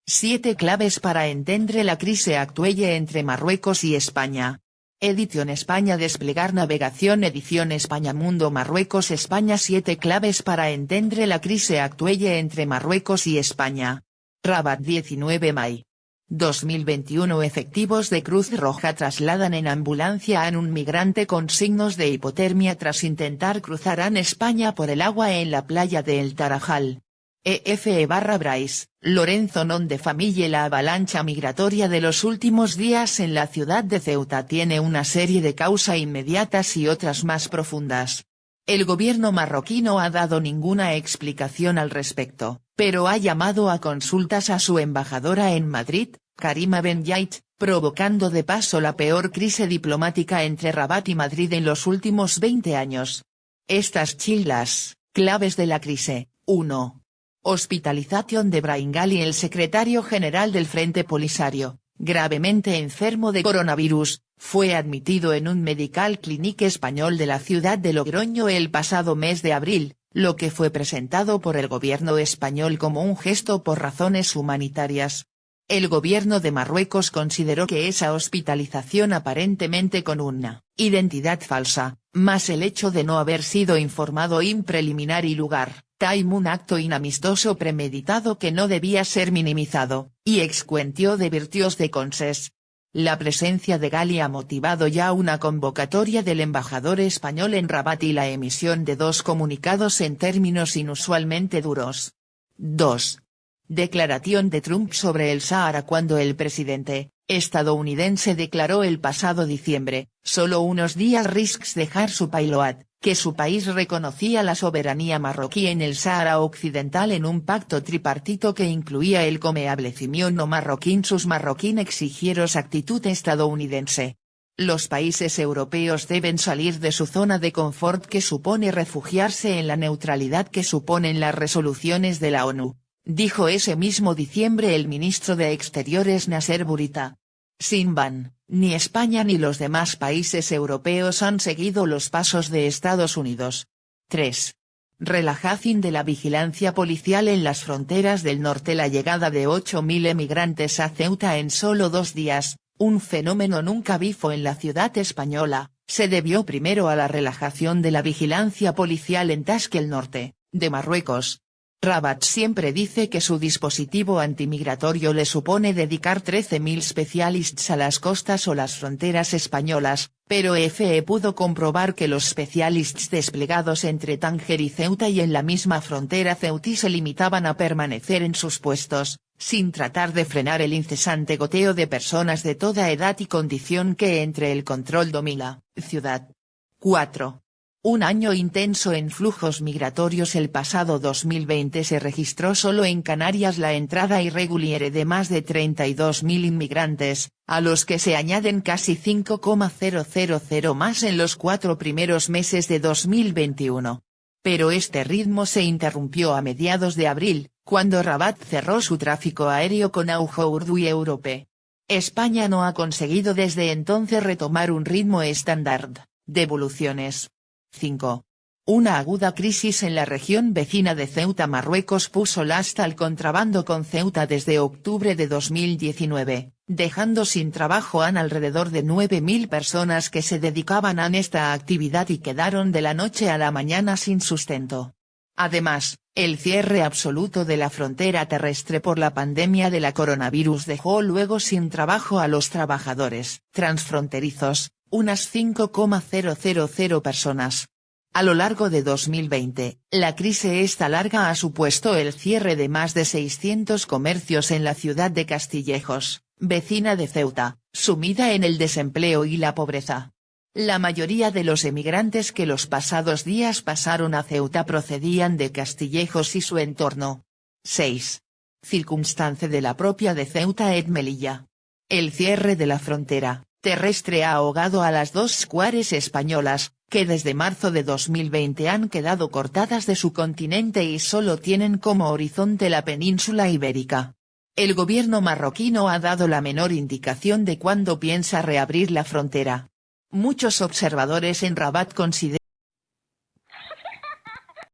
7 claves para entendre la crise actuelle entre Marruecos y España. Edición España Desplegar navegación Edición España Mundo Marruecos España 7 claves para entendre la crise actuelle entre Marruecos y España. Rabat 19 May. 2021 Efectivos de Cruz Roja trasladan en ambulancia a un migrante con signos de hipotermia tras intentar cruzar a España por el agua en la playa de El Tarajal. EFE/Brais, Lorenzo non de Famille. La avalancha migratoria de los últimos días en la ciudad de Ceuta tiene una serie de causas inmediatas y otras más profundas. El gobierno marroquí no ha dado ninguna explicación al respecto, pero ha llamado a consultas a su embajadora en Madrid, Karima Ben Yait, provocando de paso la peor crisis diplomática entre Rabat y Madrid en los últimos 20 años. Estas chilas, claves de la crise. 1. Hospitalización de Brahim Ghali. El secretario general del Frente Polisario, gravemente enfermo de coronavirus, fue admitido en un Medical Clinic español de la ciudad de Logroño el pasado mes de abril, lo que fue presentado por el gobierno español como un gesto por razones humanitarias. El gobierno de Marruecos consideró que esa hospitalización aparentemente con una identidad falsa, más el hecho de no haber sido informado in preliminar y lugar, time un acto inamistoso premeditado que no debía ser minimizado, y excuentió de virtuos de conses. La presencia de Ghali ha motivado ya una convocatoria del embajador español en Rabat y la emisión de 2 comunicados en términos inusualmente duros. 2. Declaración de Trump sobre el Sáhara. Cuando el presidente estadounidense declaró el pasado diciembre, solo unos días risks dejar su payload, que su país reconocía la soberanía marroquí en el Sáhara Occidental en un pacto tripartito que incluía el establecimiento marroquín sus marroquín exigieron actitud estadounidense. Los países europeos deben salir de su zona de confort que supone refugiarse en la neutralidad que suponen las resoluciones de la ONU, dijo ese mismo diciembre el ministro de Exteriores Nasser Bourita. Sin van, ni España ni los demás países europeos han seguido los pasos de Estados Unidos. 3. Relajación de la vigilancia policial en las fronteras del norte. La llegada de 8.000 emigrantes a Ceuta en solo 2 días, un fenómeno nunca visto en la ciudad española, se debió primero a la relajación de la vigilancia policial en Taskel Norte, de Marruecos. Rabat siempre dice que su dispositivo antimigratorio le supone dedicar 13.000 specialists a las costas o las fronteras españolas, pero EFE pudo comprobar que los specialists desplegados entre Tánger y Ceuta y en la misma frontera ceutí se limitaban a permanecer en sus puestos, sin tratar de frenar el incesante goteo de personas de toda edad y condición que entre el control domina ciudad. 4. Un año intenso en flujos migratorios. El pasado 2020 se registró solo en Canarias la entrada irregular de más de 32.000 inmigrantes, a los que se añaden casi 5,000 más en los 4 primeros meses de 2021. Pero este ritmo se interrumpió a mediados de abril, cuando Rabat cerró su tráfico aéreo con Aujo Urdu y Europe. España no ha conseguido desde entonces retomar un ritmo estándar de devoluciones. 5. Una aguda crisis en la región vecina de Ceuta. Marruecos puso lasta al contrabando con Ceuta desde octubre de 2019, dejando sin trabajo a alrededor de 9.000 personas que se dedicaban a esta actividad y quedaron de la noche a la mañana sin sustento. Además, el cierre absoluto de la frontera terrestre por la pandemia de la coronavirus dejó luego sin trabajo a los trabajadores transfronterizos, unas 5,000 personas. A lo largo de 2020, la crisis esta larga ha supuesto el cierre de más de 600 comercios en la ciudad de Castillejos, vecina de Ceuta, sumida en el desempleo y la pobreza. La mayoría de los emigrantes que los pasados días pasaron a Ceuta procedían de Castillejos y su entorno. 6. Circunstancia de la propia de Ceuta et Melilla. El cierre de la frontera terrestre ha ahogado a las 2 squares españolas, que desde marzo de 2020 han quedado cortadas de su continente y solo tienen como horizonte la península ibérica. El gobierno marroquí no ha dado la menor indicación de cuándo piensa reabrir la frontera. Muchos observadores en Rabat consideran